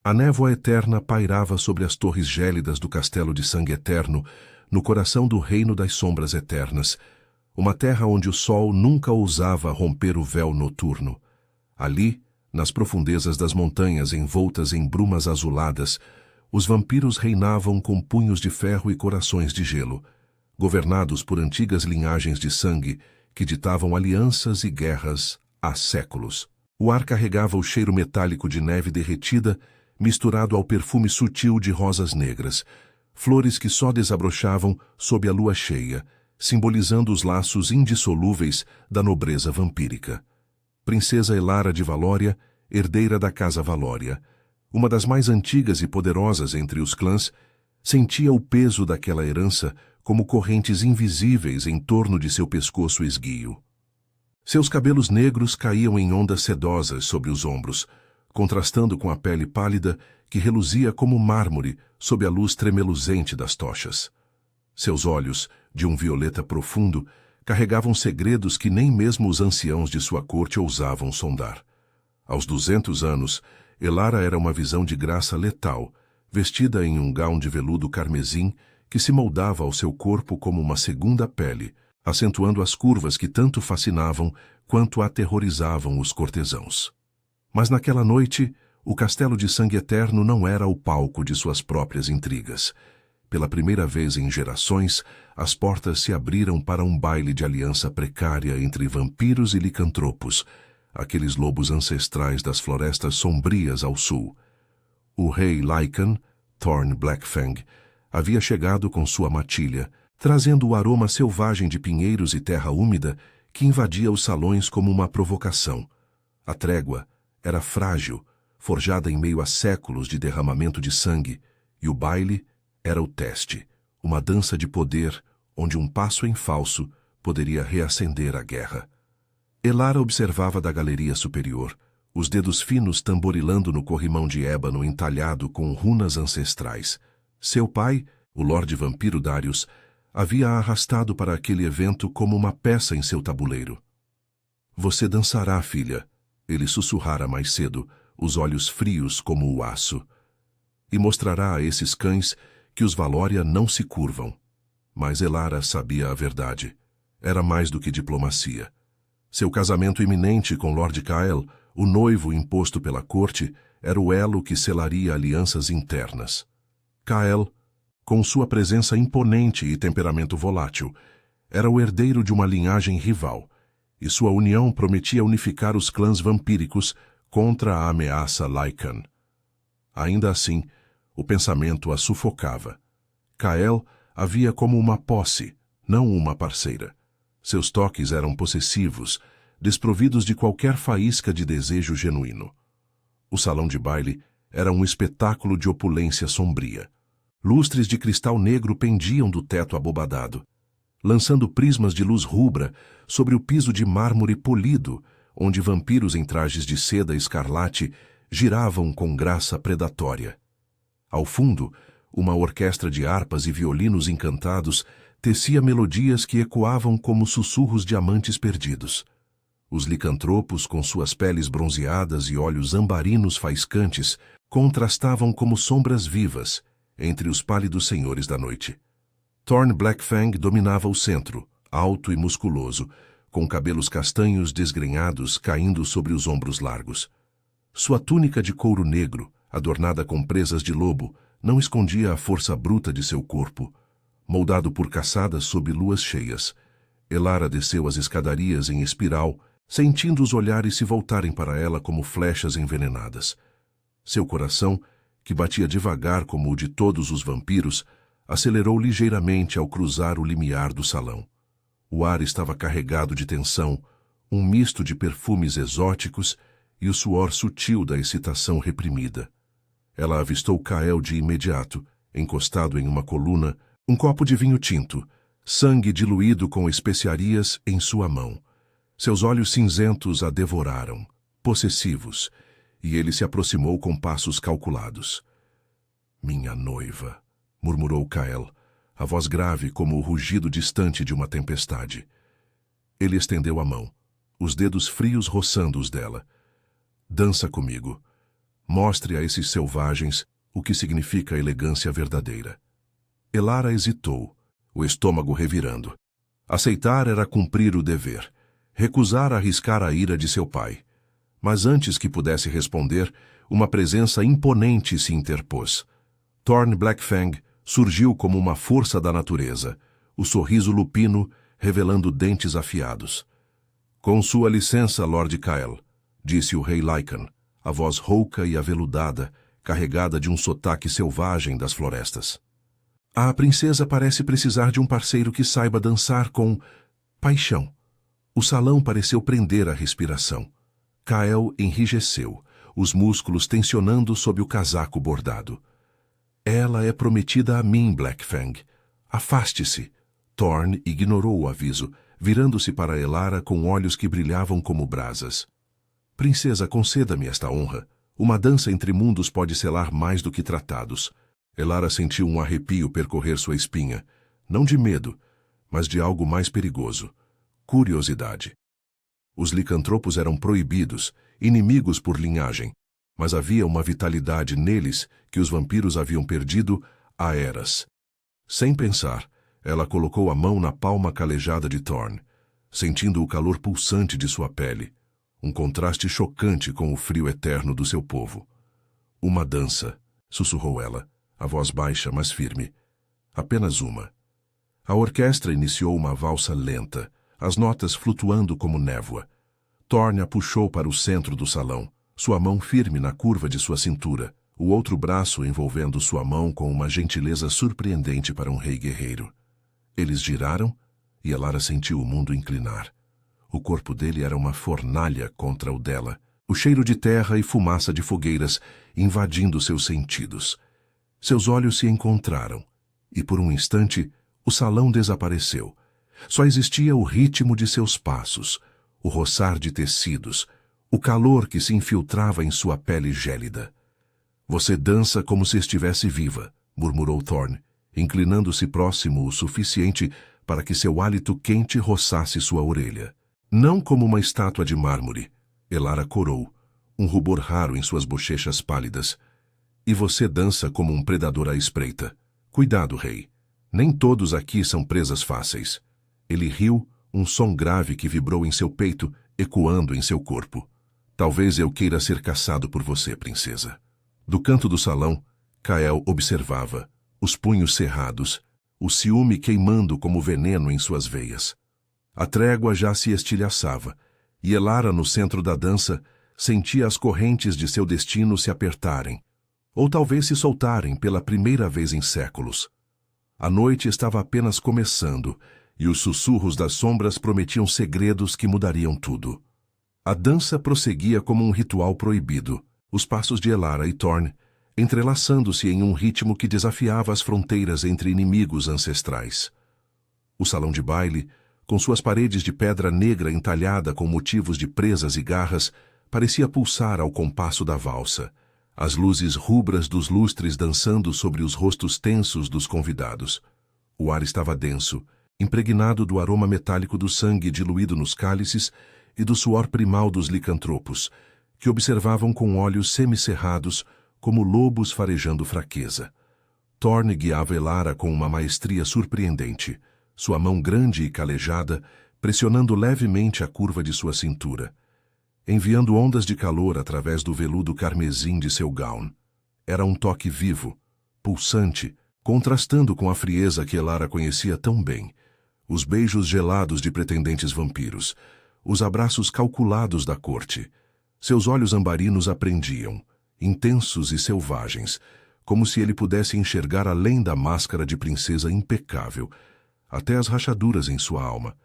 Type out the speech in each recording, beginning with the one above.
A névoa eterna pairava sobre as torres gélidas do castelo de sangue eterno, no coração do reino das sombras eternas, uma terra onde o sol nunca ousava romper o véu noturno. Ali, nas profundezas das montanhas envoltas em brumas azuladas, os vampiros reinavam com punhos de ferro e corações de gelo, governados por antigas linhagens de sangue que ditavam alianças e guerras há séculos. O ar carregava o cheiro metálico de neve derretida, misturado ao perfume sutil de rosas negras, flores que só desabrochavam sob a lua cheia, simbolizando os laços indissolúveis da nobreza vampírica. Princesa Elara de Valória, herdeira da Casa Valória, uma das mais antigas e poderosas entre os clãs, sentia o peso daquela herança como correntes invisíveis em torno de seu pescoço esguio. Seus cabelos negros caíam em ondas sedosas sobre os ombros, contrastando com a pele pálida que reluzia como mármore sob a luz tremeluzente das tochas. Seus olhos, de um violeta profundo, carregavam segredos que nem mesmo os anciãos de sua corte ousavam sondar. Aos 200 anos, Elara era uma visão de graça letal, vestida em um gaun de veludo carmesim que se moldava ao seu corpo como uma segunda pele, acentuando as curvas que tanto fascinavam quanto aterrorizavam os cortesãos. Mas naquela noite, o castelo de sangue eterno não era o palco de suas próprias intrigas. Pela primeira vez em gerações, as portas se abriram para um baile de aliança precária entre vampiros e licantropos, aqueles lobos ancestrais das florestas sombrias ao sul. O rei Lycan, Thorn Blackfang, havia chegado com sua matilha, trazendo o aroma selvagem de pinheiros e terra úmida que invadia os salões como uma provocação. A trégua era frágil, forjada em meio a séculos de derramamento de sangue, e o baile era o teste, uma dança de poder onde um passo em falso poderia reacender a guerra. Elara observava da galeria superior, os dedos finos tamborilando no corrimão de ébano entalhado com runas ancestrais. Seu pai, o Lorde Vampiro Darius, havia a arrastado para aquele evento como uma peça em seu tabuleiro. "Você dançará, filha", ele sussurrara mais cedo, os olhos frios como o aço. "E mostrará a esses cães que os Valória não se curvam." Mas Elara sabia a verdade. Era mais do que diplomacia. Seu casamento iminente com Lord Kael, o noivo imposto pela corte, era o elo que selaria alianças internas. Kael, com sua presença imponente e temperamento volátil, era o herdeiro de uma linhagem rival, e sua união prometia unificar os clãs vampíricos contra a ameaça Lycan. Ainda assim, o pensamento a sufocava. Kael a via como uma posse, não uma parceira. Seus toques eram possessivos, desprovidos de qualquer faísca de desejo genuíno. O salão de baile era um espetáculo de opulência sombria. Lustres de cristal negro pendiam do teto abobadado, lançando prismas de luz rubra sobre o piso de mármore polido, onde vampiros em trajes de seda escarlate giravam com graça predatória. Ao fundo, uma orquestra de harpas e violinos encantados tecia melodias que ecoavam como sussurros de amantes perdidos. Os licantropos, com suas peles bronzeadas e olhos ambarinos faiscantes, contrastavam como sombras vivas entre os pálidos senhores da noite. Thorn Blackfang dominava o centro, alto e musculoso, com cabelos castanhos desgrenhados caindo sobre os ombros largos. Sua túnica de couro negro, adornada com presas de lobo, não escondia a força bruta de seu corpo. Moldado por caçadas sob luas cheias, Elara desceu as escadarias em espiral, sentindo os olhares se voltarem para ela como flechas envenenadas. Seu coração, que batia devagar como o de todos os vampiros, acelerou ligeiramente ao cruzar o limiar do salão. O ar estava carregado de tensão, um misto de perfumes exóticos e o suor sutil da excitação reprimida. Ela avistou Kael de imediato, encostado em uma coluna, um copo de vinho tinto, sangue diluído com especiarias em sua mão. Seus olhos cinzentos a devoraram, possessivos, e ele se aproximou com passos calculados. "Minha noiva", murmurou Kael, a voz grave como o rugido distante de uma tempestade. Ele estendeu a mão, os dedos frios roçando os dela. "Dança comigo, Mostre a esses selvagens o que significa a elegância verdadeira. Elara hesitou, o estômago revirando. Aceitar era cumprir o dever. Recusar arriscar a ira de seu pai. Mas antes que pudesse responder, uma presença imponente se interpôs. Thorn Blackfang surgiu como uma força da natureza, o sorriso lupino revelando dentes afiados. Com sua licença, Lord Kael, disse o rei Lycan, a voz rouca e aveludada, carregada de um sotaque selvagem das florestas. A princesa parece precisar de um parceiro que saiba dançar com paixão. O salão pareceu prender a respiração. Kael enrijeceu, os músculos tensionando sob o casaco bordado. Ela é prometida a mim, Blackfang. Afaste-se. Thorn ignorou o aviso, virando-se para Elara com olhos que brilhavam como brasas. Princesa, conceda-me esta honra. Uma dança entre mundos pode selar mais do que tratados. Elara sentiu um arrepio percorrer sua espinha, não de medo, mas de algo mais perigoso. Curiosidade. Os licantropos eram proibidos, inimigos por linhagem, mas havia uma vitalidade neles que os vampiros haviam perdido há eras. Sem pensar, ela colocou a mão na palma calejada de Thorn, sentindo o calor pulsante de sua pele, um contraste chocante com o frio eterno do seu povo. Uma dança, sussurrou ela, a voz baixa, mas firme. Apenas uma. A orquestra iniciou uma valsa lenta, as notas flutuando como névoa. Thorn a puxou para o centro do salão, sua mão firme na curva de sua cintura, o outro braço envolvendo sua mão com uma gentileza surpreendente para um rei guerreiro. Eles giraram e Elara sentiu o mundo inclinar. O corpo dele era uma fornalha contra o dela, o cheiro de terra e fumaça de fogueiras invadindo seus sentidos. Seus olhos se encontraram, e por um instante o salão desapareceu. Só existia o ritmo de seus passos, o roçar de tecidos, o calor que se infiltrava em sua pele gélida. Você dança como se estivesse viva, murmurou Thorn, inclinando-se próximo o suficiente para que seu hálito quente roçasse sua orelha. Não como uma estátua de mármore, Elara corou, um rubor raro em suas bochechas pálidas. E você dança como um predador à espreita. Cuidado, rei. Nem todos aqui são presas fáceis. Ele riu, um som grave que vibrou em seu peito, ecoando em seu corpo. Talvez eu queira ser caçado por você, princesa. Do canto do salão, Kael observava, os punhos cerrados, o ciúme queimando como veneno em suas veias. A trégua já se estilhaçava, e Elara, no centro da dança, sentia as correntes de seu destino se apertarem, ou talvez se soltarem pela primeira vez em séculos. A noite estava apenas começando, e os sussurros das sombras prometiam segredos que mudariam tudo. A dança prosseguia como um ritual proibido, os passos de Elara e Thorn, entrelaçando-se em um ritmo que desafiava as fronteiras entre inimigos ancestrais. O salão de baile, com suas paredes de pedra negra entalhada com motivos de presas e garras, parecia pulsar ao compasso da valsa, as luzes rubras dos lustres dançando sobre os rostos tensos dos convidados. O ar estava denso, impregnado do aroma metálico do sangue diluído nos cálices e do suor primal dos licantropos, que observavam com olhos semicerrados como lobos farejando fraqueza. Thorn guiava Elara com uma maestria surpreendente, sua mão grande e calejada pressionando levemente a curva de sua cintura, enviando ondas de calor através do veludo carmesim de seu gown. Era um toque vivo, pulsante, contrastando com a frieza que Elara conhecia tão bem, os beijos gelados de pretendentes vampiros, os abraços calculados da corte. Seus olhos ambarinos a prendiam, intensos e selvagens, como se ele pudesse enxergar além da máscara de princesa impecável, até as rachaduras em sua alma.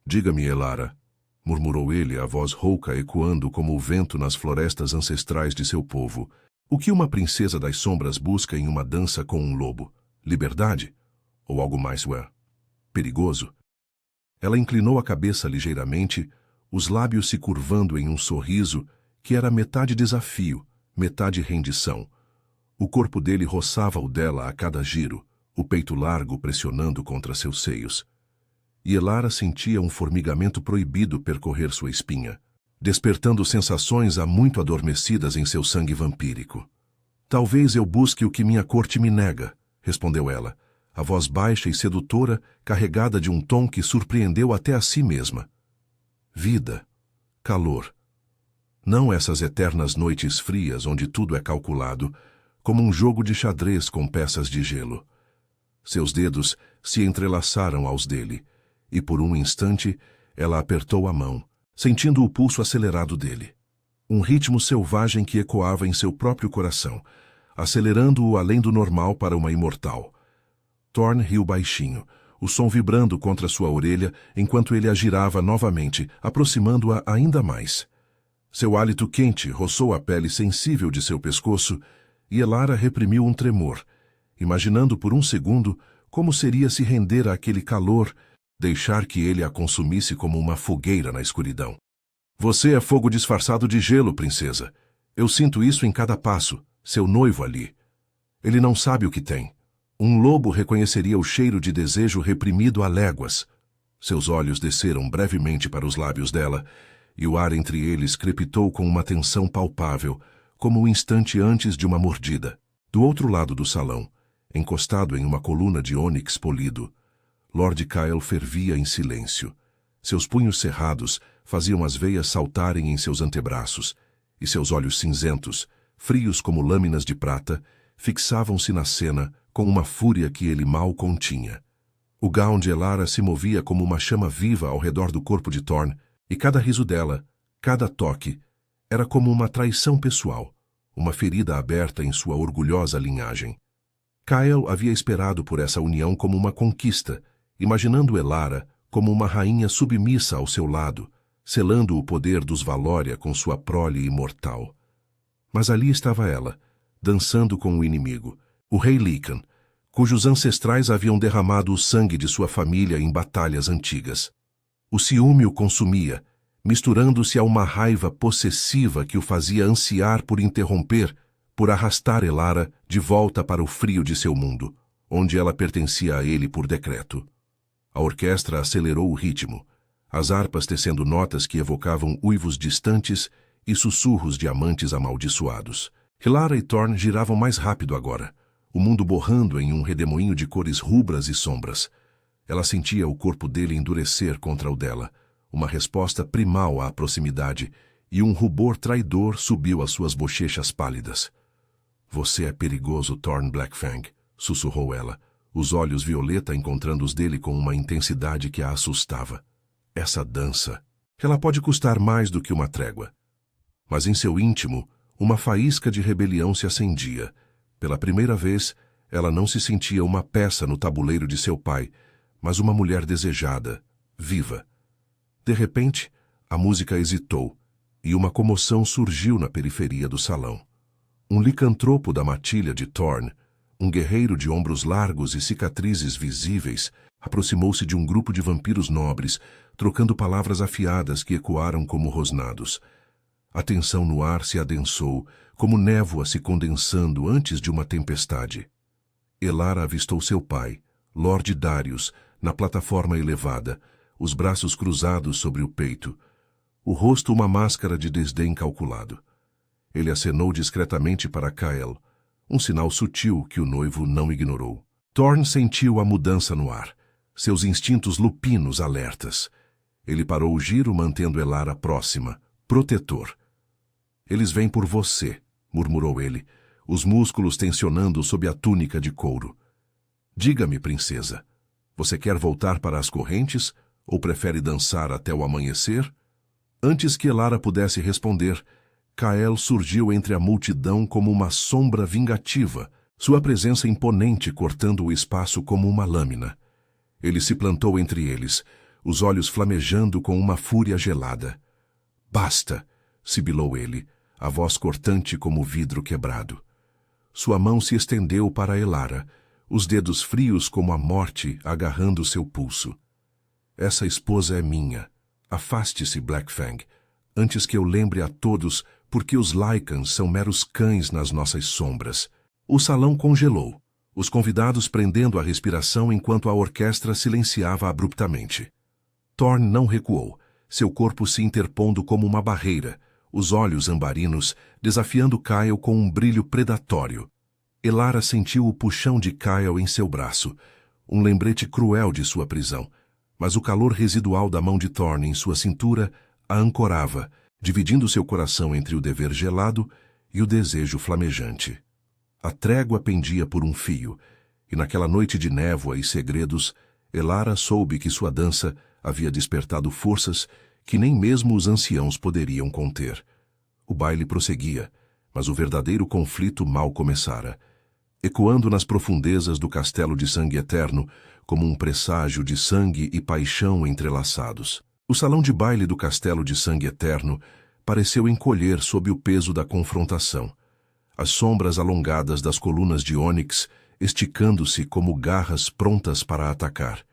Diga-me, Elara, murmurou ele, a voz rouca ecoando como o vento nas florestas ancestrais de seu povo, o que uma princesa das sombras busca em uma dança com um lobo? Liberdade? Ou algo mais, perigoso? Ela inclinou a cabeça ligeiramente, os lábios se curvando em um sorriso que era metade desafio, metade rendição. O corpo dele roçava o dela a cada giro, o peito largo pressionando contra seus seios. E Elara sentia um formigamento proibido percorrer sua espinha. despertando sensações há muito adormecidas em seu sangue vampírico. Talvez eu busque o que minha corte me nega, respondeu ela, a voz baixa e sedutora, carregada de um tom que surpreendeu até a si mesma. Vida, calor. Não essas eternas noites frias onde tudo é calculado, como um jogo de xadrez com peças de gelo. Seus dedos se entrelaçaram aos dele, e por um instante ela apertou a mão, sentindo o pulso acelerado dele. Um ritmo selvagem que ecoava em seu próprio coração, acelerando-o além do normal para uma imortal. Thorne riu baixinho, o som vibrando contra sua orelha enquanto ele a girava novamente, aproximando-a ainda mais. Seu hálito quente roçou a pele sensível de seu pescoço e Elara reprimiu um tremor, imaginando por um segundo como seria se render àquele calor, deixar que ele a consumisse como uma fogueira na escuridão. Você é fogo disfarçado de gelo, princesa. Eu sinto isso em cada passo, seu noivo ali. Ele não sabe o que tem. Um lobo reconheceria o cheiro de desejo reprimido a léguas. Seus olhos desceram brevemente para os lábios dela, e o ar entre eles crepitou com uma tensão palpável, como o instante antes de uma mordida. Do outro lado do salão, encostado em uma coluna de ônix polido, Lord Kyle fervia em silêncio. Seus punhos cerrados faziam as veias saltarem em seus antebraços, e seus olhos cinzentos, frios como lâminas de prata, fixavam-se na cena com uma fúria que ele mal continha. O gown de Elara se movia como uma chama viva ao redor do corpo de Thorne, e cada riso dela, cada toque, era como uma traição pessoal, uma ferida aberta em sua orgulhosa linhagem. Kyle havia esperado por essa união como uma conquista, imaginando Elara como uma rainha submissa ao seu lado, selando o poder dos Valória com sua prole imortal. Mas ali estava ela, dançando com o inimigo, o rei Lycan, cujos ancestrais haviam derramado o sangue de sua família em batalhas antigas. O ciúme o consumia, misturando-se a uma raiva possessiva que o fazia ansiar por interromper, por arrastar Elara de volta para o frio de seu mundo, onde ela pertencia a ele por decreto. A orquestra acelerou o ritmo, as harpas tecendo notas que evocavam uivos distantes e sussurros de amantes amaldiçoados. Elara e Thorne giravam mais rápido agora, o mundo borrando em um redemoinho de cores rubras e sombras. Ela sentia o corpo dele endurecer contra o dela, uma resposta primal à proximidade, e um rubor traidor subiu às suas bochechas pálidas. Você é perigoso, Thorne Blackfang, sussurrou ela, os olhos violeta encontrando os dele com uma intensidade que a assustava. Essa dança, ela pode custar mais do que uma trégua. Mas em seu íntimo, uma faísca de rebelião se acendia. Pela primeira vez, ela não se sentia uma peça no tabuleiro de seu pai, mas uma mulher desejada, viva. De repente, a música hesitou, e uma comoção surgiu na periferia do salão. Um licantropo da matilha de Thorne, um guerreiro de ombros largos e cicatrizes visíveis, aproximou-se de um grupo de vampiros nobres, trocando palavras afiadas que ecoaram como rosnados. A tensão no ar se adensou, como névoa se condensando antes de uma tempestade. Elara avistou seu pai, Lord Darius, na plataforma elevada, os braços cruzados sobre o peito, o rosto uma máscara de desdém calculado. Ele acenou discretamente para Kyle, um sinal sutil que o noivo não ignorou. Thorne sentiu a mudança no ar, seus instintos lupinos alertas. Ele parou o giro mantendo Elara próxima, protetor. Eles vêm por você, murmurou ele, os músculos tensionando sob a túnica de couro. Diga-me, princesa, você quer voltar para as correntes ou prefere dançar até o amanhecer? Antes que Elara pudesse responder, Kyle surgiu entre a multidão como uma sombra vingativa, sua presença imponente cortando o espaço como uma lâmina. Ele se plantou entre eles, os olhos flamejando com uma fúria gelada. Basta, sibilou ele, a voz cortante como vidro quebrado. Sua mão se estendeu para Elara, os dedos frios como a morte agarrando seu pulso. Essa esposa é minha. Afaste-se, Blackfang, antes que eu lembre a todos porque os Lycans são meros cães nas nossas sombras. O salão congelou, os convidados prendendo a respiração enquanto a orquestra silenciava abruptamente. Thorne não recuou, seu corpo se interpondo como uma barreira, os olhos ambarinos desafiando Kyle com um brilho predatório. Elara sentiu o puxão de Kyle em seu braço, um lembrete cruel de sua prisão, mas o calor residual da mão de Thorne em sua cintura a ancorava, dividindo seu coração entre o dever gelado e o desejo flamejante. A trégua pendia por um fio, e naquela noite de névoa e segredos, Elara soube que sua dança havia despertado forças que nem mesmo os anciãos poderiam conter. O baile prosseguia, mas o verdadeiro conflito mal começara. Ecoando nas profundezas do castelo de sangue eterno, como um presságio de sangue e paixão entrelaçados. O salão de baile do castelo de sangue eterno pareceu encolher sob o peso da confrontação. As sombras alongadas das colunas de ônix esticando-se como garras prontas para atacar.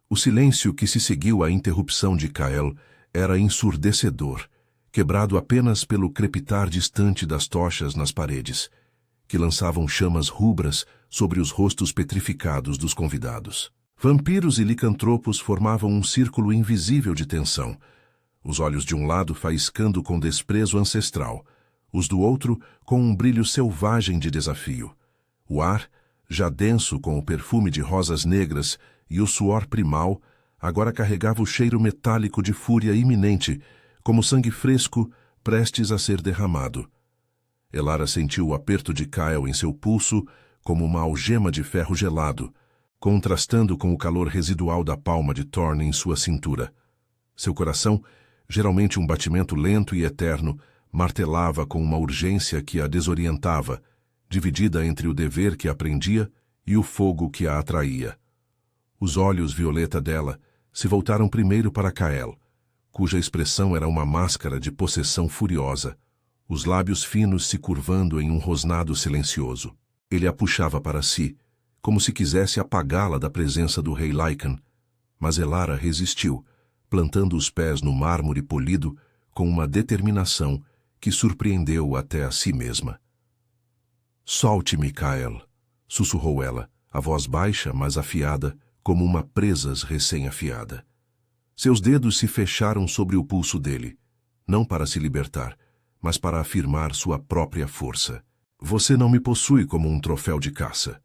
O silêncio que se seguiu à interrupção de Kyle era ensurdecedor, quebrado apenas pelo crepitar distante das tochas nas paredes, que lançavam chamas rubras sobre os rostos petrificados dos convidados. Vampiros e licantropos formavam um círculo invisível de tensão, os olhos de um lado faiscando com desprezo ancestral, os do outro com um brilho selvagem de desafio. O ar, já denso com o perfume de rosas negras e o suor primal, agora carregava o cheiro metálico de fúria iminente, como sangue fresco prestes a ser derramado. Elara sentiu o aperto de Kyle em seu pulso como uma algema de ferro gelado, contrastando com o calor residual da palma de Thorne em sua cintura. Seu coração, geralmente um batimento lento e eterno, martelava com uma urgência que a desorientava, dividida entre o dever que aprendia e o fogo que a atraía. Os olhos violeta dela se voltaram primeiro para Kyle, cuja expressão era uma máscara de possessão furiosa, os lábios finos se curvando em um rosnado silencioso. Ele a puxava para si, como se quisesse apagá-la da presença do rei Lycan, mas Elara resistiu, plantando os pés no mármore polido com uma determinação que surpreendeu até a si mesma. "Solte-me, Kyle", sussurrou ela, a voz baixa, mas afiada, como uma presas recém-afiada. Seus dedos se fecharam sobre o pulso dele, não para se libertar, mas para afirmar sua própria força. "Você não me possui como um troféu de caça.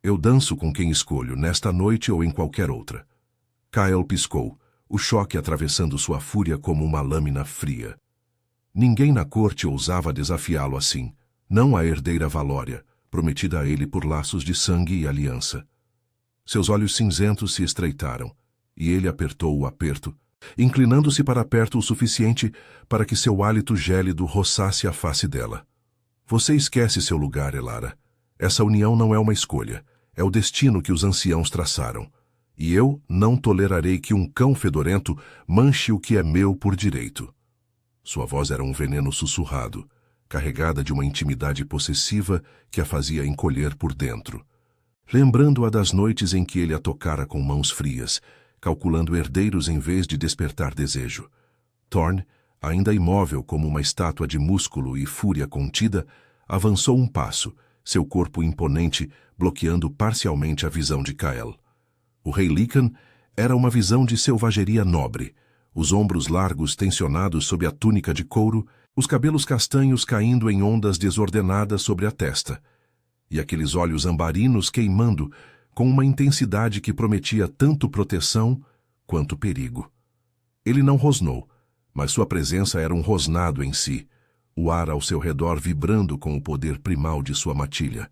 Eu danço com quem escolho, nesta noite ou em qualquer outra." Kyle piscou, o choque atravessando sua fúria como uma lâmina fria. Ninguém na corte ousava desafiá-lo assim, não a herdeira Valória, prometida a ele por laços de sangue e aliança. Seus olhos cinzentos se estreitaram, e ele apertou o aperto, inclinando-se para perto o suficiente para que seu hálito gélido roçasse a face dela. "Você esquece seu lugar, Elara. Essa união não é uma escolha, é o destino que os anciãos traçaram. E eu não tolerarei que um cão fedorento manche o que é meu por direito." Sua voz era um veneno sussurrado, carregada de uma intimidade possessiva que a fazia encolher por dentro. Lembrando-a das noites em que ele a tocara com mãos frias, calculando herdeiros em vez de despertar desejo. Thorne, ainda imóvel como uma estátua de músculo e fúria contida, avançou um passo, seu corpo imponente bloqueando parcialmente a visão de Kyle. O rei Lycan era uma visão de selvageria nobre, os ombros largos tensionados sob a túnica de couro, os cabelos castanhos caindo em ondas desordenadas sobre a testa, e aqueles olhos ambarinos queimando com uma intensidade que prometia tanto proteção quanto perigo. Ele não rosnou, mas sua presença era um rosnado em si, o ar ao seu redor vibrando com o poder primal de sua matilha.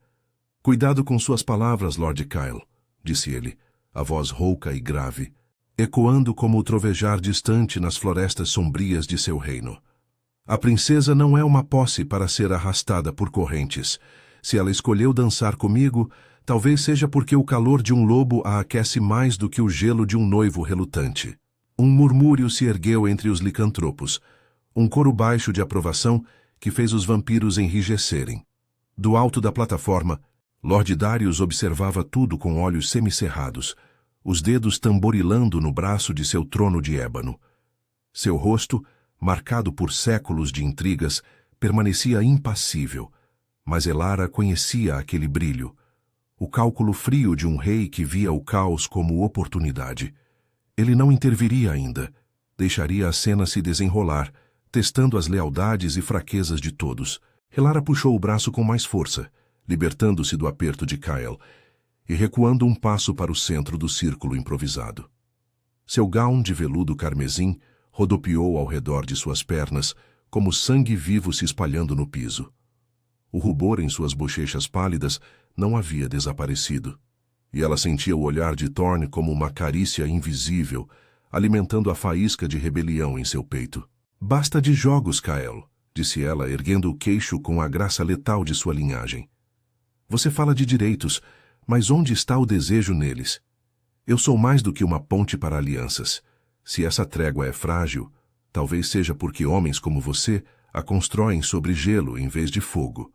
"Cuidado com suas palavras, Lord Kyle", disse ele, a voz rouca e grave, ecoando como o trovejar distante nas florestas sombrias de seu reino. "A princesa não é uma posse para ser arrastada por correntes. Se ela escolheu dançar comigo, talvez seja porque o calor de um lobo a aquece mais do que o gelo de um noivo relutante." Um murmúrio se ergueu entre os licantropos, um coro baixo de aprovação que fez os vampiros enrijecerem. Do alto da plataforma, Lord Darius observava tudo com olhos semicerrados, os dedos tamborilando no braço de seu trono de ébano. Seu rosto, marcado por séculos de intrigas, permanecia impassível, mas Elara conhecia aquele brilho, o cálculo frio de um rei que via o caos como oportunidade. Ele não interviria ainda, Deixaria a cena se desenrolar, testando as lealdades e fraquezas de todos. Elara puxou o braço com mais força, libertando-se do aperto de Kyle, e recuando um passo para o centro do círculo improvisado. Seu gown de veludo carmesim rodopiou ao redor de suas pernas, como sangue vivo se espalhando no piso. O rubor em suas bochechas pálidas não havia desaparecido, e ela sentia o olhar de Thorne como uma carícia invisível, alimentando a faísca de rebelião em seu peito. "Basta de jogos, Kyle", disse ela, erguendo o queixo com a graça letal de sua linhagem. "Você fala de direitos, mas onde está o desejo neles? Eu sou mais do que uma ponte para alianças. Se essa trégua é frágil, talvez seja porque homens como você a constroem sobre gelo em vez de fogo."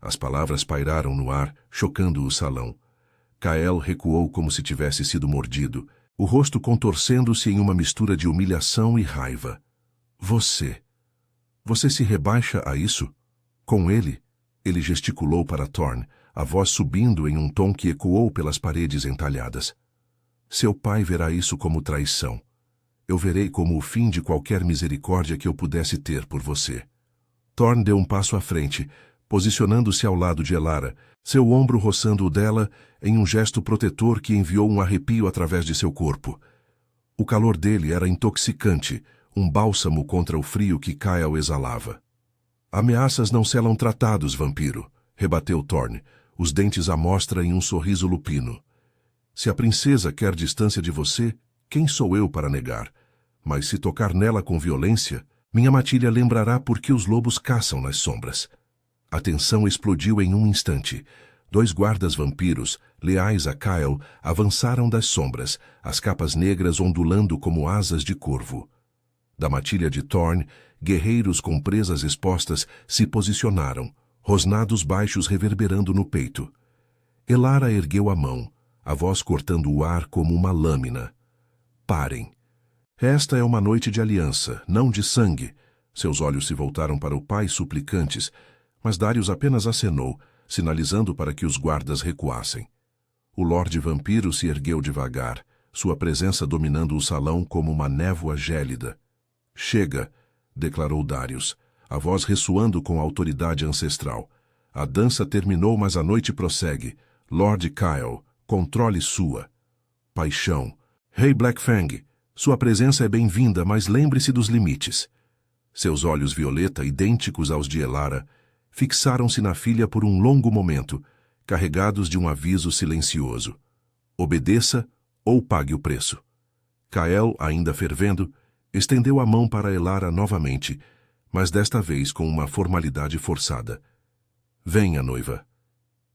As palavras pairaram no ar, chocando o salão. Kyle recuou como se tivesse sido mordido, o rosto contorcendo-se em uma mistura de humilhação e raiva. Você se rebaixa a isso? Com ele? Ele gesticulou para Thorne, a voz subindo em um tom que ecoou pelas paredes entalhadas. "Seu pai verá isso como traição. Eu verei como o fim de qualquer misericórdia que eu pudesse ter por você." Thorne deu um passo à frente, posicionando-se ao lado de Elara, seu ombro roçando o dela em um gesto protetor que enviou um arrepio através de seu corpo. O calor dele era intoxicante, um bálsamo contra o frio que Kyle exalava. "Ameaças não selam tratados, vampiro", rebateu Thorne, os dentes à mostra em um sorriso lupino. "Se a princesa quer distância de você, quem sou eu para negar? Mas se tocar nela com violência, minha matilha lembrará por que os lobos caçam nas sombras." A tensão explodiu em um instante. 2 guardas vampiros, leais a Kyle, avançaram das sombras, as capas negras ondulando como asas de corvo. Da matilha de Thorne, guerreiros com presas expostas se posicionaram, rosnados baixos reverberando no peito. Elara ergueu a mão, a voz cortando o ar como uma lâmina. "Parem. Esta é uma noite de aliança, não de sangue." Seus olhos se voltaram para o pai suplicantes, mas Darius apenas acenou, sinalizando para que os guardas recuassem. O Lorde Vampiro se ergueu devagar, sua presença dominando o salão como uma névoa gélida. "Chega", declarou Darius, a voz ressoando com a autoridade ancestral. "A dança terminou, mas a noite prossegue. Lord Kyle, controle sua." "Paixão. Rei Blackfang, sua presença é bem-vinda, mas lembre-se dos limites." Seus olhos violeta, idênticos aos de Elara, fixaram-se na filha por um longo momento, carregados de um aviso silencioso. "Obedeça ou pague o preço." Kyle, ainda fervendo, estendeu a mão para Elara novamente, mas desta vez com uma formalidade forçada. "Venha, noiva.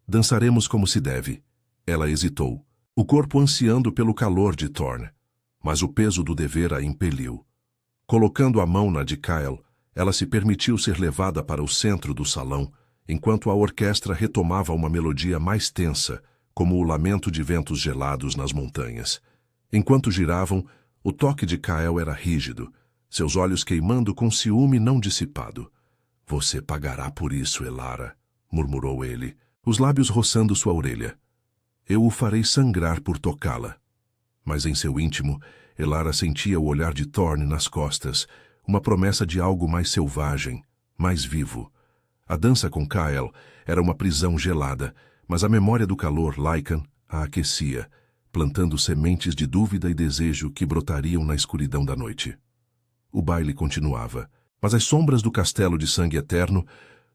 Dançaremos como se deve." Ela hesitou, o corpo ansiando pelo calor de Thorne, mas o peso do dever a impeliu. Colocando a mão na de Kyle, ela se permitiu ser levada para o centro do salão, enquanto a orquestra retomava uma melodia mais tensa, como o lamento de ventos gelados nas montanhas. Enquanto giravam, o toque de Kyle era rígido, seus olhos queimando com ciúme não dissipado. "Você pagará por isso, Elara", murmurou ele, os lábios roçando sua orelha. "Eu o farei sangrar por tocá-la." Mas em seu íntimo, Elara sentia o olhar de Thorne nas costas, uma promessa de algo mais selvagem, mais vivo. A dança com Kyle era uma prisão gelada, mas a memória do calor Lycan a aquecia, plantando sementes de dúvida e desejo que brotariam na escuridão da noite. O baile continuava, mas as sombras do castelo de sangue eterno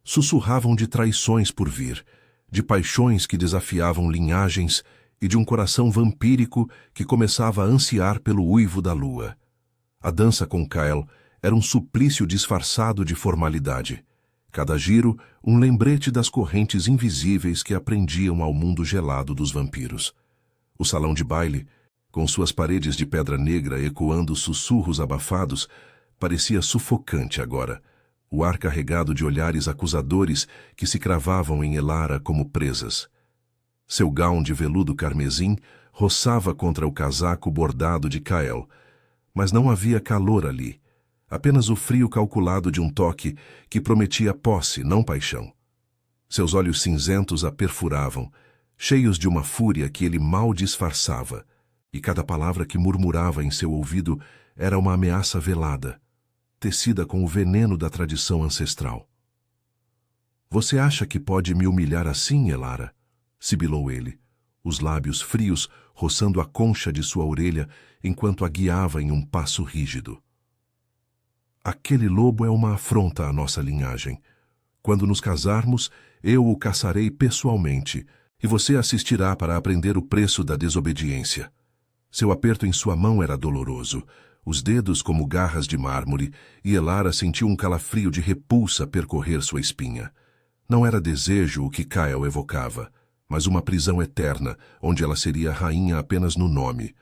sussurravam de traições por vir, de paixões que desafiavam linhagens e de um coração vampírico que começava a ansiar pelo uivo da lua. A dança com Kyle era um suplício disfarçado de formalidade. Cada giro, um lembrete das correntes invisíveis que aprendiam ao mundo gelado dos vampiros. O salão de baile, com suas paredes de pedra negra ecoando sussurros abafados, parecia sufocante agora, o ar carregado de olhares acusadores que se cravavam em Elara como presas. Seu gown de veludo carmesim roçava contra o casaco bordado de Kyle, mas não havia calor ali, apenas o frio calculado de um toque que prometia posse, não paixão. Seus olhos cinzentos a perfuravam, cheios de uma fúria que ele mal disfarçava, e cada palavra que murmurava em seu ouvido era uma ameaça velada, tecida com o veneno da tradição ancestral. Você acha que pode me humilhar assim, Elara? Sibilou ele, os lábios frios roçando a concha de sua orelha enquanto a guiava em um passo rígido. Aquele lobo é uma afronta à nossa linhagem. Quando nos casarmos, eu o caçarei pessoalmente, e você assistirá para aprender o preço da desobediência. Seu aperto em sua mão era doloroso, os dedos como garras de mármore, e Elara sentiu um calafrio de repulsa percorrer sua espinha. Não era desejo o que Kael evocava, mas uma prisão eterna, onde ela seria rainha apenas no nome.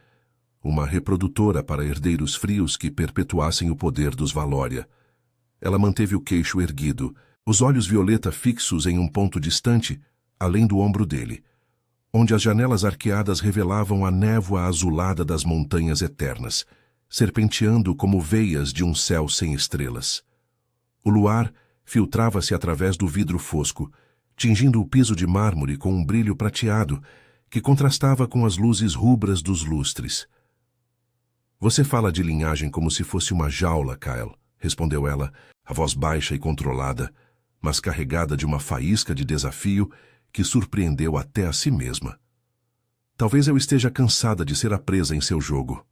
Uma reprodutora para herdeiros frios que perpetuassem o poder dos Valória. Ela manteve o queixo erguido, os olhos violeta fixos em um ponto distante, além do ombro dele, onde as janelas arqueadas revelavam a névoa azulada das montanhas eternas, serpenteando como veias de um céu sem estrelas. O luar filtrava-se através do vidro fosco, tingindo o piso de mármore com um brilho prateado que contrastava com as luzes rubras dos lustres. Você fala de linhagem como se fosse uma jaula, Kael, respondeu ela, a voz baixa e controlada, mas carregada de uma faísca de desafio que surpreendeu até a si mesma. Talvez eu esteja cansada de ser a presa em seu jogo.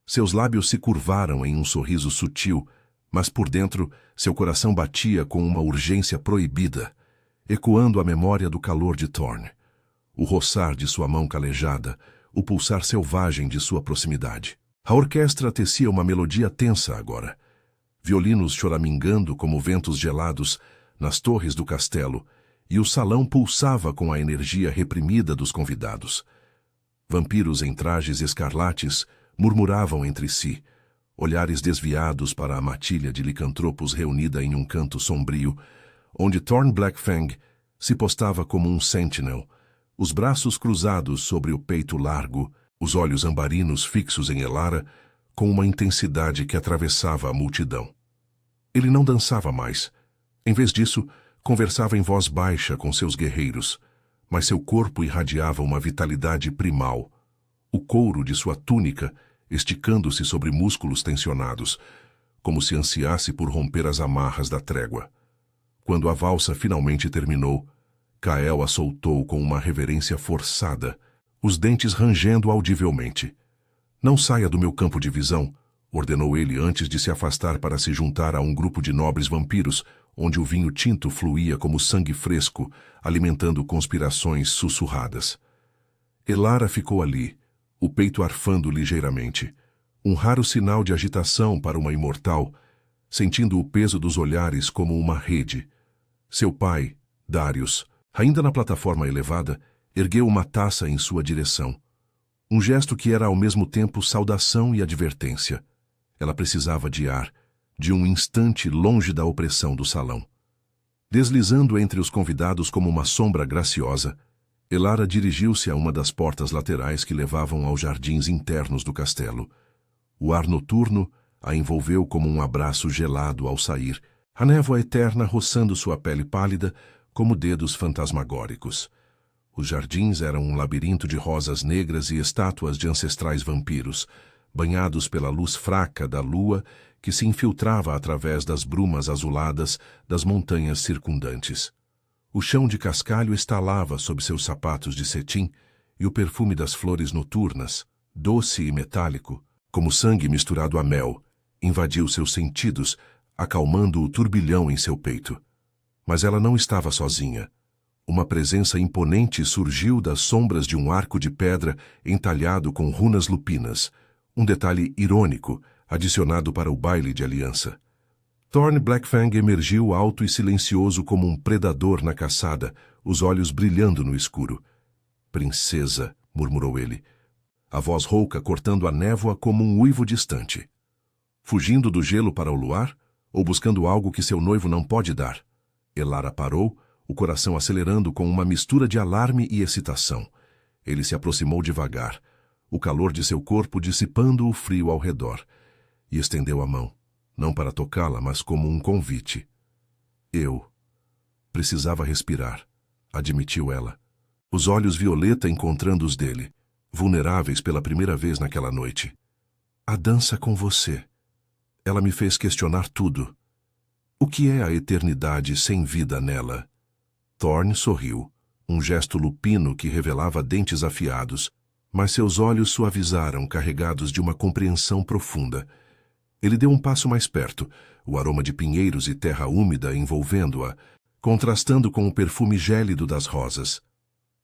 Seus lábios se curvaram em um sorriso sutil, mas por dentro seu coração batia com uma urgência proibida, ecoando a memória do calor de Thorn, o roçar de sua mão calejada, o pulsar selvagem de sua proximidade. A orquestra tecia uma melodia tensa agora, violinos choramingando como ventos gelados nas torres do castelo, e o salão pulsava com a energia reprimida dos convidados. Vampiros em trajes escarlates murmuravam entre si, olhares desviados para a matilha de licantropos reunida em um canto sombrio, onde Thorn Blackfang se postava como um sentinel, os braços cruzados sobre o peito largo, os olhos ambarinos fixos em Elara, com uma intensidade que atravessava a multidão. Ele não dançava mais. Em vez disso, conversava em voz baixa com seus guerreiros, mas seu corpo irradiava uma vitalidade primal, o couro de sua túnica esticando-se sobre músculos tensionados, como se ansiasse por romper as amarras da trégua. Quando a valsa finalmente terminou, Kael a soltou com uma reverência forçada, os dentes rangendo audivelmente. Não saia do meu campo de visão, ordenou ele antes de se afastar para se juntar a um grupo de nobres vampiros, onde o vinho tinto fluía como sangue fresco, alimentando conspirações sussurradas. Elara ficou ali, o peito arfando ligeiramente, um raro sinal de agitação para uma imortal, sentindo o peso dos olhares como uma rede. Seu pai, Darius, ainda na plataforma elevada, ergueu uma taça em sua direção. Um gesto que era ao mesmo tempo saudação e advertência. Ela precisava de ar, de um instante longe da opressão do salão. Deslizando entre os convidados como uma sombra graciosa, Elara dirigiu-se a uma das portas laterais que levavam aos jardins internos do castelo. O ar noturno a envolveu como um abraço gelado ao sair, a névoa eterna roçando sua pele pálida como dedos fantasmagóricos. Os jardins eram um labirinto de rosas negras e estátuas de ancestrais vampiros, banhados pela luz fraca da lua que se infiltrava através das brumas azuladas das montanhas circundantes. O chão de cascalho estalava sob seus sapatos de cetim e o perfume das flores noturnas, doce e metálico, como sangue misturado a mel, invadiu seus sentidos, acalmando o turbilhão em seu peito. Mas ela não estava sozinha. Uma presença imponente surgiu das sombras de um arco de pedra entalhado com runas lupinas, um detalhe irônico, adicionado para o baile de aliança. Thorn Blackfang emergiu alto e silencioso como um predador na caçada, os olhos brilhando no escuro. "Princesa", murmurou ele, a voz rouca cortando a névoa como um uivo distante. Fugindo do gelo para o luar, ou buscando algo que seu noivo não pode dar? Elara parou, o coração acelerando com uma mistura de alarme e excitação. Ele se aproximou devagar, o calor de seu corpo dissipando o frio ao redor, e estendeu a mão, não para tocá-la, mas como um convite. Eu precisava respirar, admitiu ela, os olhos violeta encontrando os dele, vulneráveis pela primeira vez naquela noite. A dança com você. Ela me fez questionar tudo. O que é a eternidade sem vida nela? Thorne sorriu, um gesto lupino que revelava dentes afiados, mas seus olhos suavizaram, carregados de uma compreensão profunda. Ele deu um passo mais perto, o aroma de pinheiros e terra úmida envolvendo-a, contrastando com o perfume gélido das rosas.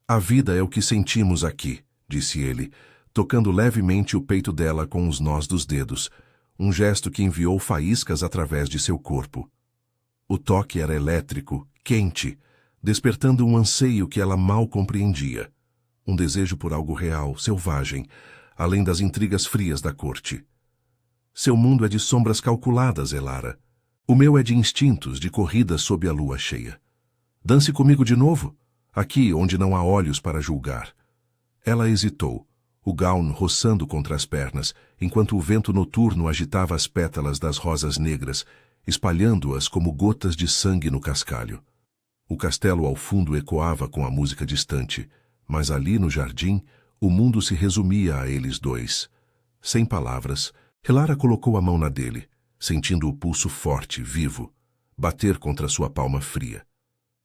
A vida é o que sentimos aqui, disse ele, tocando levemente o peito dela com os nós dos dedos, um gesto que enviou faíscas através de seu corpo. O toque era elétrico, quente, despertando um anseio que ela mal compreendia. Um desejo por algo real, selvagem, além das intrigas frias da corte. Seu mundo é de sombras calculadas, Elara. O meu é de instintos, de corrida sob a lua cheia. Dance comigo de novo, aqui onde não há olhos para julgar. Ela hesitou, o gown roçando contra as pernas, enquanto o vento noturno agitava as pétalas das rosas negras, espalhando-as como gotas de sangue no cascalho. O castelo ao fundo ecoava com a música distante, mas ali no jardim, o mundo se resumia a eles dois. Sem palavras, Elara colocou a mão na dele, sentindo o pulso forte, vivo, bater contra sua palma fria.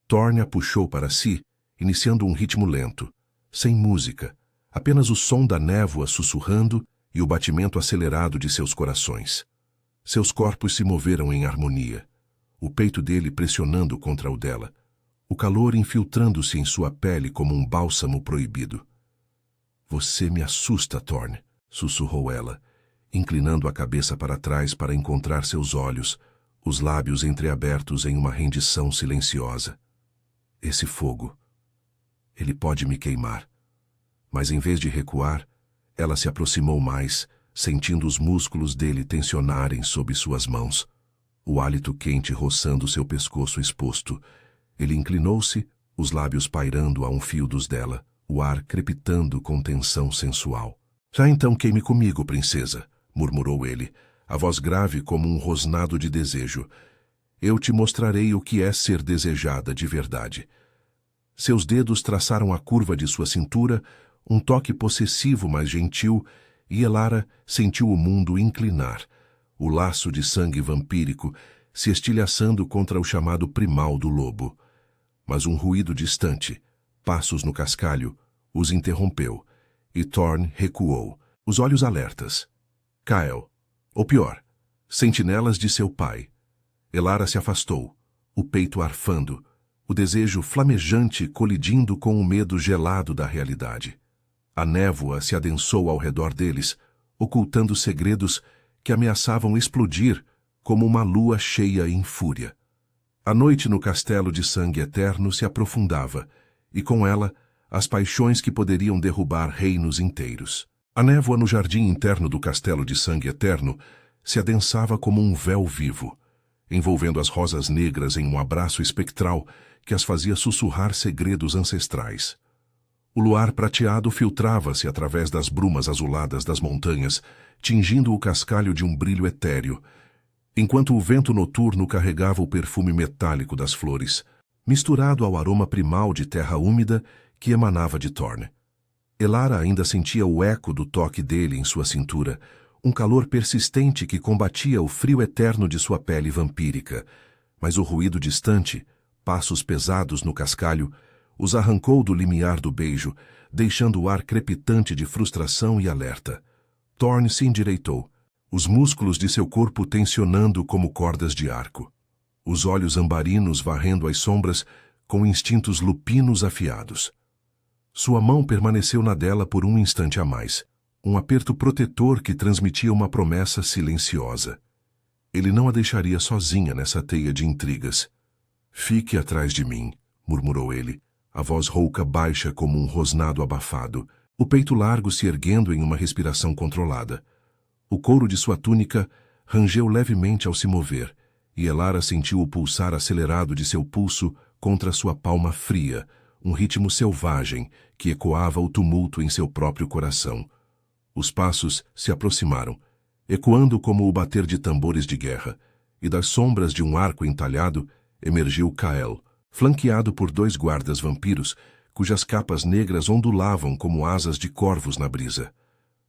Thorne a puxou para si, iniciando um ritmo lento, sem música, apenas o som da névoa sussurrando e o batimento acelerado de seus corações. Seus corpos se moveram em harmonia, o peito dele pressionando contra o dela, o calor infiltrando-se em sua pele como um bálsamo proibido. Você me assusta, Thorne, sussurrou ela, inclinando a cabeça para trás para encontrar seus olhos, os lábios entreabertos em uma rendição silenciosa. Esse fogo. Ele pode me queimar. Mas em vez de recuar, ela se aproximou mais, sentindo os músculos dele tensionarem sob suas mãos. O hálito quente roçando seu pescoço exposto. Ele inclinou-se, os lábios pairando a um fio dos dela, o ar crepitando com tensão sensual. Já então queime comigo, princesa, murmurou ele, a voz grave como um rosnado de desejo. Eu te mostrarei o que é ser desejada de verdade. Seus dedos traçaram a curva de sua cintura, um toque possessivo mas gentil, e Elara sentiu o mundo inclinar, o laço de sangue vampírico se estilhaçando contra o chamado primal do lobo. Mas um ruído distante, passos no cascalho, os interrompeu, e Thorne recuou, os olhos alertas. Kyle, ou pior, sentinelas de seu pai. Elara se afastou, o peito arfando, o desejo flamejante colidindo com o medo gelado da realidade. A névoa se adensou ao redor deles, ocultando segredos que ameaçavam explodir como uma lua cheia em fúria. A noite no castelo de sangue eterno se aprofundava, e com ela, as paixões que poderiam derrubar reinos inteiros. A névoa no jardim interno do castelo de sangue eterno se adensava como um véu vivo, envolvendo as rosas negras em um abraço espectral que as fazia sussurrar segredos ancestrais. O luar prateado filtrava-se através das brumas azuladas das montanhas, tingindo o cascalho de um brilho etéreo, enquanto o vento noturno carregava o perfume metálico das flores, misturado ao aroma primal de terra úmida que emanava de Thorne. Elara ainda sentia o eco do toque dele em sua cintura, um calor persistente que combatia o frio eterno de sua pele vampírica, mas o ruído distante, passos pesados no cascalho, os arrancou do limiar do beijo, deixando o ar crepitante de frustração e alerta. Thorne se endireitou, os músculos de seu corpo tensionando como cordas de arco. Os olhos ambarinos varrendo as sombras com instintos lupinos afiados. Sua mão permaneceu na dela por um instante a mais, um aperto protetor que transmitia uma promessa silenciosa. Ele não a deixaria sozinha nessa teia de intrigas. Fique atrás de mim, murmurou ele, a voz rouca baixa como um rosnado abafado, o peito largo se erguendo em uma respiração controlada. O couro de sua túnica rangeu levemente ao se mover, e Elara sentiu o pulsar acelerado de seu pulso contra sua palma fria, um ritmo selvagem que ecoava o tumulto em seu próprio coração. Os passos se aproximaram, ecoando como o bater de tambores de guerra, e das sombras de um arco entalhado emergiu Kyle, flanqueado por 2 guardas vampiros, cujas capas negras ondulavam como asas de corvos na brisa.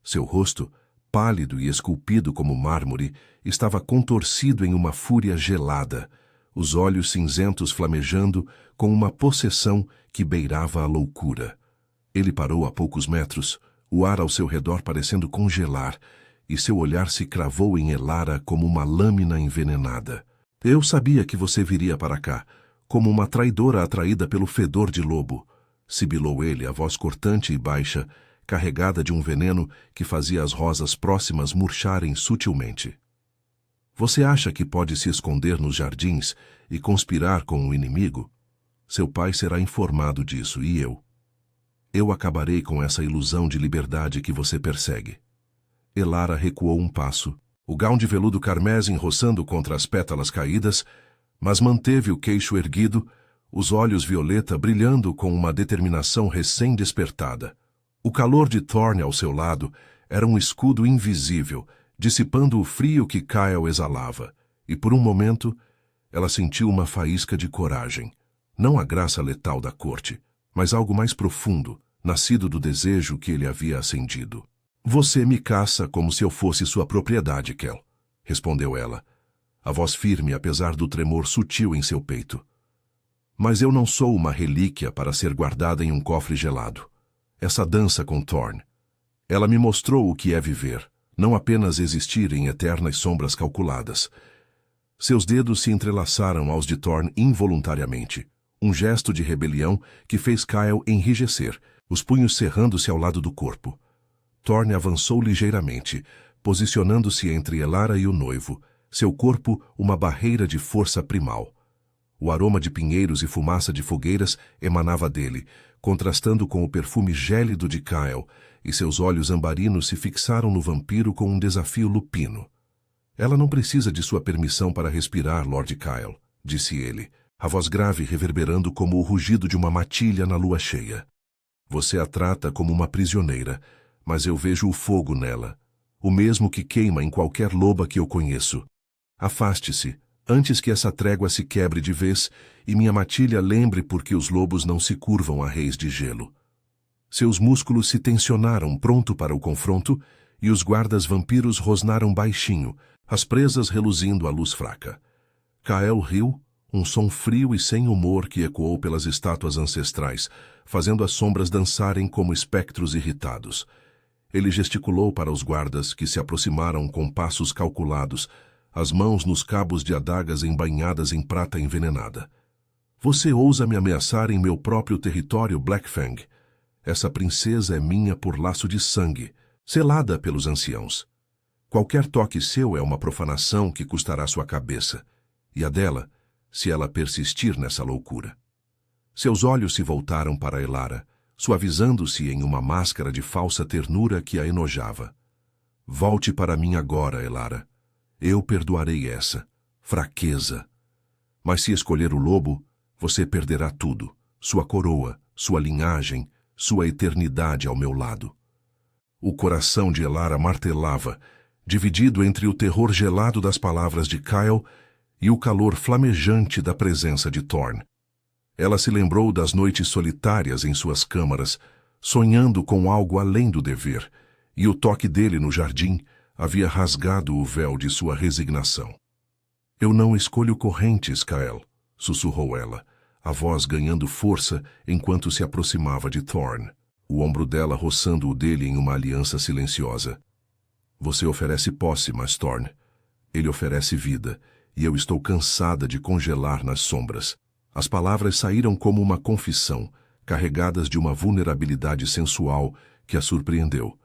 Seu rosto, pálido e esculpido como mármore, estava contorcido em uma fúria gelada, os olhos cinzentos flamejando com uma possessão que beirava a loucura. Ele parou a poucos metros, o ar ao seu redor parecendo congelar, e seu olhar se cravou em Elara como uma lâmina envenenada. Eu sabia que você viria para cá, como uma traidora atraída pelo fedor de lobo, sibilou ele, a voz cortante e baixa, carregada de um veneno que fazia as rosas próximas murcharem sutilmente. Você acha que pode se esconder nos jardins e conspirar com o inimigo? Seu pai será informado disso, e eu. Eu acabarei com essa ilusão de liberdade que você persegue. Elara recuou um passo, o gown de veludo carmesim roçando contra as pétalas caídas, mas manteve o queixo erguido, os olhos violeta brilhando com uma determinação recém-despertada. O calor de Thorne ao seu lado era um escudo invisível, dissipando o frio que Kyle exalava, e por um momento ela sentiu uma faísca de coragem. Não a graça letal da corte, mas algo mais profundo, nascido do desejo que ele havia acendido. Você me caça como se eu fosse sua propriedade, Kel, respondeu ela, a voz firme apesar do tremor sutil em seu peito. Mas eu não sou uma relíquia para ser guardada em um cofre gelado. Essa dança com Thorne. Ela me mostrou o que é viver, não apenas existir em eternas sombras calculadas. Seus dedos se entrelaçaram aos de Thorne involuntariamente, um gesto de rebelião que fez Kyle enrijecer, os punhos cerrando-se ao lado do corpo. Thorne avançou ligeiramente, posicionando-se entre Elara e o noivo, seu corpo uma barreira de força primal. O aroma de pinheiros e fumaça de fogueiras emanava dele, contrastando com o perfume gélido de Kyle, e seus olhos ambarinos se fixaram no vampiro com um desafio lupino. Ela não precisa de sua permissão para respirar, Lord Kyle, disse ele, a voz grave reverberando como o rugido de uma matilha na lua cheia. Você a trata como uma prisioneira, mas eu vejo o fogo nela, o mesmo que queima em qualquer loba que eu conheço. Afaste-se, antes que essa trégua se quebre de vez e minha matilha lembre por que os lobos não se curvam a reis de gelo. Seus músculos se tensionaram pronto para o confronto e os guardas vampiros rosnaram baixinho, as presas reluzindo à luz fraca. Kyle riu, um som frio e sem humor que ecoou pelas estátuas ancestrais, fazendo as sombras dançarem como espectros irritados. Ele gesticulou para os guardas que se aproximaram com passos calculados, as mãos nos cabos de adagas embainhadas em prata envenenada. Você ousa me ameaçar em meu próprio território, Blackfang? Essa princesa é minha por laço de sangue, selada pelos anciãos. Qualquer toque seu é uma profanação que custará sua cabeça, e a dela, se ela persistir nessa loucura. Seus olhos se voltaram para Elara, suavizando-se em uma máscara de falsa ternura que a enojava. Volte para mim agora, Elara. Eu perdoarei essa fraqueza. Mas se escolher o lobo, você perderá tudo, sua coroa, sua linhagem, sua eternidade ao meu lado. O coração de Elara martelava, dividido entre o terror gelado das palavras de Kyle e o calor flamejante da presença de Thorne. Ela se lembrou das noites solitárias em suas câmaras, sonhando com algo além do dever, e o toque dele no jardim havia rasgado o véu de sua resignação. Eu não escolho correntes, Kyle, sussurrou ela, a voz ganhando força enquanto se aproximava de Thorne, o ombro dela roçando o dele em uma aliança silenciosa. Você oferece posse, mas Thorne, ele oferece vida, e eu estou cansada de congelar nas sombras. As palavras saíram como uma confissão, carregadas de uma vulnerabilidade sensual que a surpreendeu,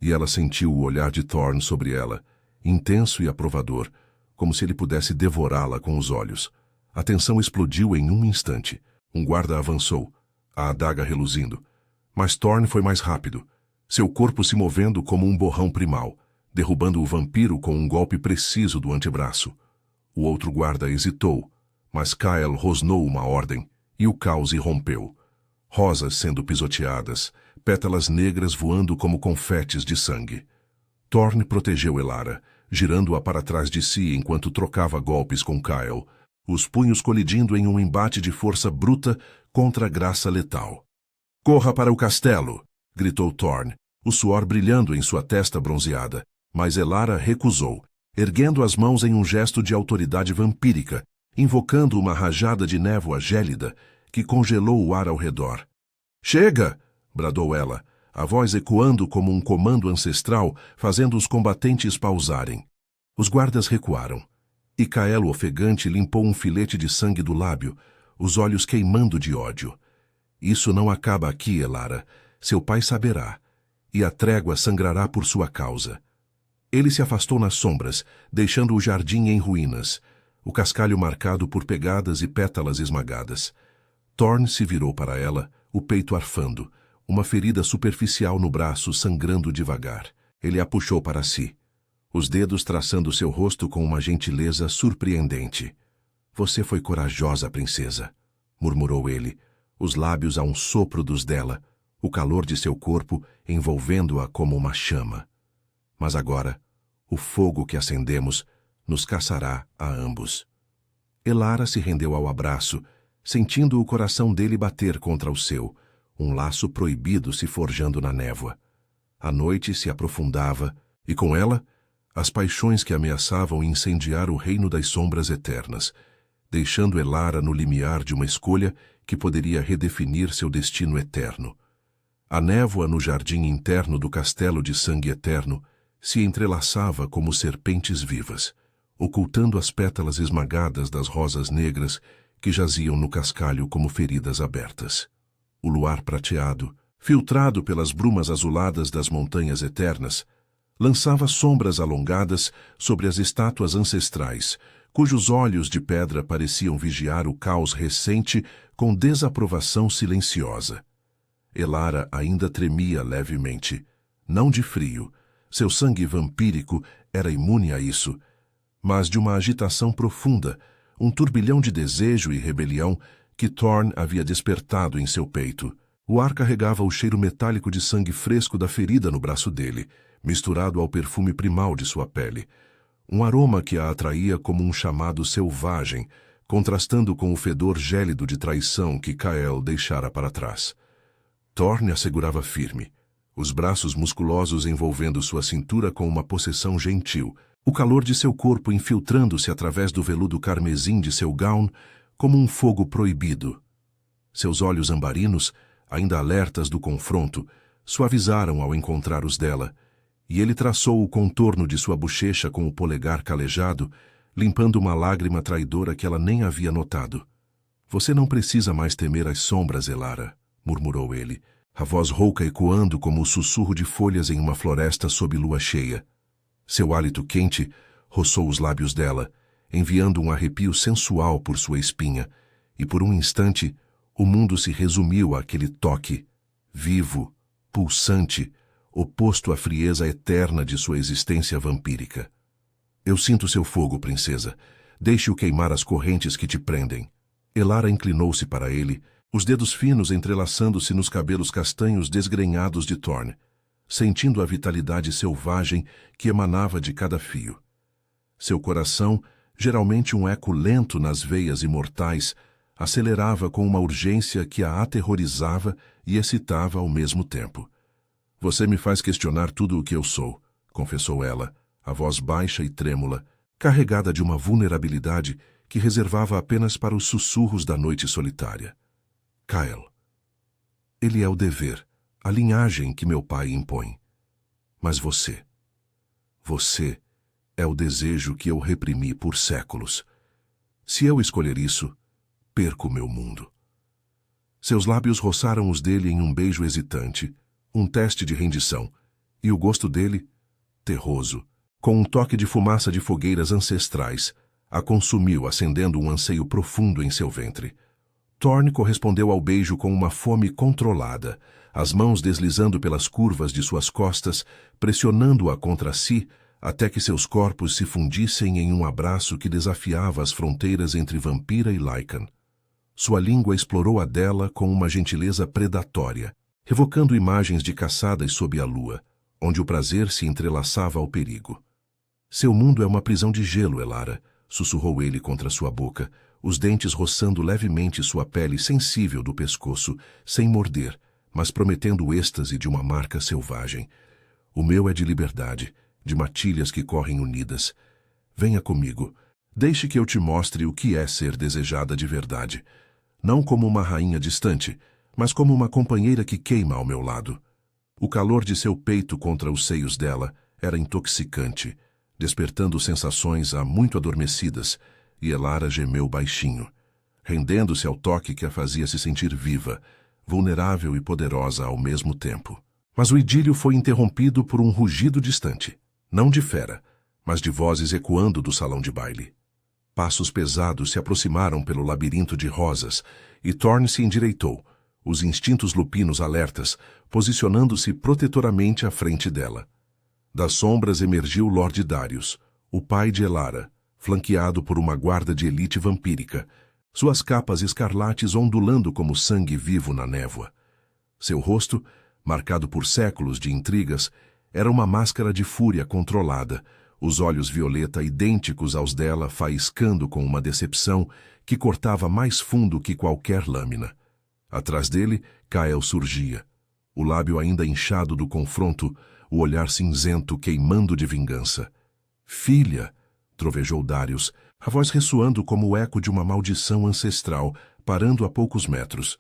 e ela sentiu o olhar de Thorne sobre ela, intenso e aprovador, como se ele pudesse devorá-la com os olhos. A tensão explodiu em um instante. Um guarda avançou, a adaga reluzindo. Mas Thorne foi mais rápido, seu corpo se movendo como um borrão primal, derrubando o vampiro com um golpe preciso do antebraço. O outro guarda hesitou, mas Kyle rosnou uma ordem, e o caos irrompeu. Rosas sendo pisoteadas, pétalas negras voando como confetes de sangue. Thorne protegeu Elara, girando-a para trás de si enquanto trocava golpes com Kyle, os punhos colidindo em um embate de força bruta contra a graça letal. "Corra para o castelo!" gritou Thorne, o suor brilhando em sua testa bronzeada. Mas Elara recusou, erguendo as mãos em um gesto de autoridade vampírica, invocando uma rajada de névoa gélida que congelou o ar ao redor. "Chega!" bradou ela, a voz ecoando como um comando ancestral, fazendo os combatentes pausarem. Os guardas recuaram, e Kael ofegante limpou um filete de sangue do lábio, os olhos queimando de ódio. "Isso não acaba aqui, Elara. Seu pai saberá, e a trégua sangrará por sua causa." Ele se afastou nas sombras, deixando o jardim em ruínas, o cascalho marcado por pegadas e pétalas esmagadas. Thorn se virou para ela, o peito arfando, uma ferida superficial no braço sangrando devagar. Ele a puxou para si, os dedos traçando seu rosto com uma gentileza surpreendente. "Você foi corajosa, princesa", murmurou ele, os lábios a um sopro dos dela, o calor de seu corpo envolvendo-a como uma chama. "Mas agora, o fogo que acendemos nos caçará a ambos." Elara se rendeu ao abraço, sentindo o coração dele bater contra o seu, um laço proibido se forjando na névoa. A noite se aprofundava, e com ela, as paixões que ameaçavam incendiar o reino das sombras eternas, deixando Elara no limiar de uma escolha que poderia redefinir seu destino eterno. A névoa no jardim interno do castelo de sangue eterno se entrelaçava como serpentes vivas, ocultando as pétalas esmagadas das rosas negras que jaziam no cascalho como feridas abertas. O luar prateado, filtrado pelas brumas azuladas das montanhas eternas, lançava sombras alongadas sobre as estátuas ancestrais, cujos olhos de pedra pareciam vigiar o caos recente com desaprovação silenciosa. Elara ainda tremia levemente, não de frio, seu sangue vampírico era imune a isso, mas de uma agitação profunda, um turbilhão de desejo e rebelião que Thorn havia despertado em seu peito. O ar carregava o cheiro metálico de sangue fresco da ferida no braço dele, misturado ao perfume primal de sua pele. Um aroma que a atraía como um chamado selvagem, contrastando com o fedor gélido de traição que Kael deixara para trás. Thorn a segurava firme, os braços musculosos envolvendo sua cintura com uma possessão gentil, o calor de seu corpo infiltrando-se através do veludo carmesim de seu gown como um fogo proibido. Seus olhos ambarinos, ainda alertas do confronto, suavizaram ao encontrar os dela, e ele traçou o contorno de sua bochecha com o polegar calejado, limpando uma lágrima traidora que ela nem havia notado. "Você não precisa mais temer as sombras, Elara", murmurou ele, a voz rouca ecoando como o sussurro de folhas em uma floresta sob lua cheia. Seu hálito quente roçou os lábios dela, enviando um arrepio sensual por sua espinha, e por um instante o mundo se resumiu àquele toque, vivo, pulsante, oposto à frieza eterna de sua existência vampírica. "Eu sinto seu fogo, princesa. Deixe-o queimar as correntes que te prendem." Elara inclinou-se para ele, os dedos finos entrelaçando-se nos cabelos castanhos desgrenhados de Thorn, sentindo a vitalidade selvagem que emanava de cada fio. Seu coração, geralmente um eco lento nas veias imortais, acelerava com uma urgência que a aterrorizava e excitava ao mesmo tempo. "Você me faz questionar tudo o que eu sou", confessou ela, a voz baixa e trêmula, carregada de uma vulnerabilidade que reservava apenas para os sussurros da noite solitária. "Kael. Ele é o dever, a linhagem que meu pai impõe. Mas você é o desejo que eu reprimi por séculos. Se eu escolher isso, perco meu mundo." Seus lábios roçaram os dele em um beijo hesitante, um teste de rendição, e o gosto dele, terroso, com um toque de fumaça de fogueiras ancestrais, a consumiu, acendendo um anseio profundo em seu ventre. Thorn correspondeu ao beijo com uma fome controlada, as mãos deslizando pelas curvas de suas costas, pressionando-a contra si, até que seus corpos se fundissem em um abraço que desafiava as fronteiras entre vampira e Lycan. Sua língua explorou a dela com uma gentileza predatória, evocando imagens de caçadas sob a lua, onde o prazer se entrelaçava ao perigo. "Seu mundo é uma prisão de gelo, Elara", sussurrou ele contra sua boca, os dentes roçando levemente sua pele sensível do pescoço, sem morder, mas prometendo o êxtase de uma marca selvagem. "O meu é de liberdade, de matilhas que correm unidas. Venha comigo. Deixe que eu te mostre o que é ser desejada de verdade. Não como uma rainha distante, mas como uma companheira que queima ao meu lado. O calor de seu peito contra os seios dela era intoxicante, despertando sensações há muito adormecidas, e Elara gemeu baixinho, rendendo-se ao toque que a fazia se sentir viva, vulnerável e poderosa ao mesmo tempo. Mas o idílio foi interrompido por um rugido distante, não de fera, mas de vozes ecoando do salão de baile. Passos pesados se aproximaram pelo labirinto de rosas, e Thorne se endireitou, os instintos lupinos alertas, posicionando-se protetoramente à frente dela. Das sombras emergiu Lord Darius, o pai de Elara, flanqueado por uma guarda de elite vampírica, suas capas escarlates ondulando como sangue vivo na névoa. Seu rosto, marcado por séculos de intrigas, era uma máscara de fúria controlada, os olhos violeta idênticos aos dela faiscando com uma decepção que cortava mais fundo que qualquer lâmina. Atrás dele, Kael surgia, o lábio ainda inchado do confronto, o olhar cinzento queimando de vingança. Filha, trovejou Darius, a voz ressoando como o eco de uma maldição ancestral, parando a poucos metros.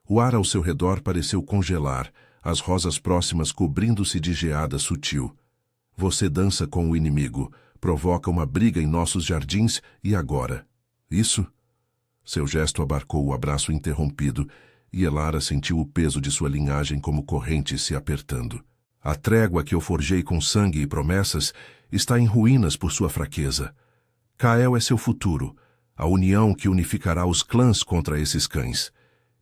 O ar ao seu redor pareceu congelar, as rosas próximas cobrindo-se de geada sutil. Você dança com o inimigo, provoca uma briga em nossos jardins e agora? Isso? Seu gesto abarcou o abraço interrompido, e Elara sentiu o peso de sua linhagem como correntes se apertando. A trégua que eu forjei com sangue e promessas está em ruínas por sua fraqueza. Kael é seu futuro, a união que unificará os clãs contra esses cães.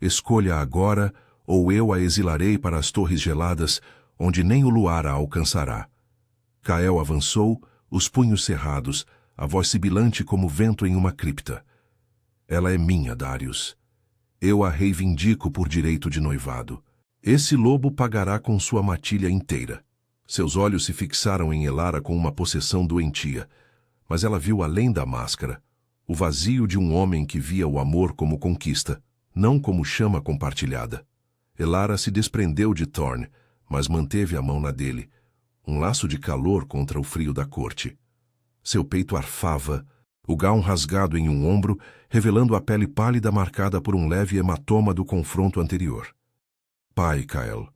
Escolha agora, ou eu a exilarei para as torres geladas, onde nem o luar a alcançará. Kael avançou, os punhos cerrados, a voz sibilante como vento em uma cripta. Ela é minha, Darius. Eu a reivindico por direito de noivado. Esse lobo pagará com sua matilha inteira. Seus olhos se fixaram em Elara com uma possessão doentia, mas ela viu além da máscara, o vazio de um homem que via o amor como conquista, não como chama compartilhada. Elara se desprendeu de Thorne, mas manteve a mão na dele, um laço de calor contra o frio da corte. Seu peito arfava, o gown rasgado em um ombro, revelando a pele pálida marcada por um leve hematoma do confronto anterior. Pai, Kael,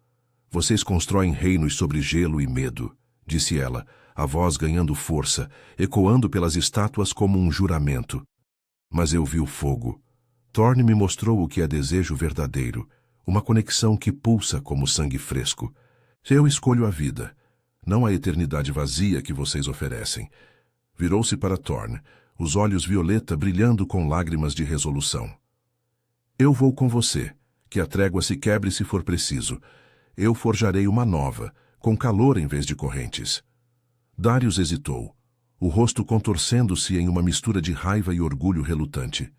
vocês constroem reinos sobre gelo e medo, disse ela, a voz ganhando força, ecoando pelas estátuas como um juramento. Mas eu vi o fogo. Thorne me mostrou o que é desejo verdadeiro, uma conexão que pulsa como sangue fresco. Eu escolho a vida, não a eternidade vazia que vocês oferecem. Virou-se para Thorne, os olhos violeta brilhando com lágrimas de resolução. Eu vou com você, que a trégua se quebre se for preciso. Eu forjarei uma nova, com calor em vez de correntes. Darius hesitou, o rosto contorcendo-se em uma mistura de raiva e orgulho relutante.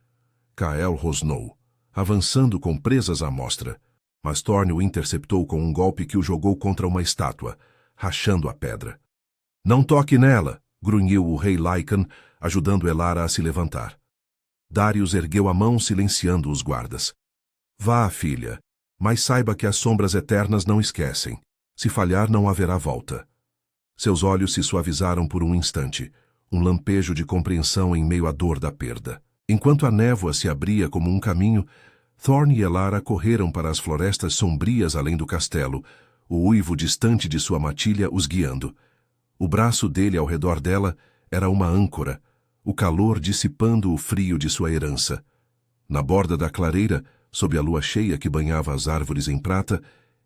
Kael rosnou, avançando com presas à mostra, mas Thorne o interceptou com um golpe que o jogou contra uma estátua, rachando a pedra. Não toque nela, grunhiu o rei Lycan, ajudando Elara a se levantar. Darius ergueu a mão silenciando os guardas. Vá, filha, mas saiba que as sombras eternas não esquecem. Se falhar, não haverá volta. Seus olhos se suavizaram por um instante, um lampejo de compreensão em meio à dor da perda. Enquanto a névoa se abria como um caminho, Thorne e Elara correram para as florestas sombrias além do castelo, o uivo distante de sua matilha os guiando. O braço dele ao redor dela era uma âncora, o calor dissipando o frio de sua herança. Na borda da clareira, sob a lua cheia que banhava as árvores em prata,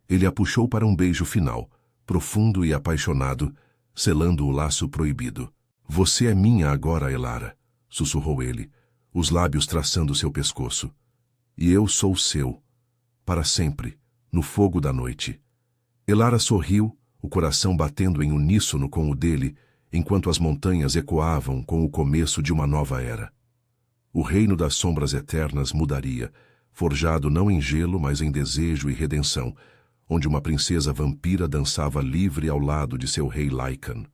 ele a puxou para um beijo final, profundo e apaixonado, selando o laço proibido. Você é minha agora, Elara, sussurrou ele, os lábios traçando seu pescoço. E eu sou seu, para sempre, no fogo da noite. Elara sorriu, o coração batendo em uníssono com o dele, enquanto as montanhas ecoavam com o começo de uma nova era. O reino das sombras eternas mudaria, forjado não em gelo, mas em desejo e redenção, onde uma princesa vampira dançava livre ao lado de seu rei Lycan.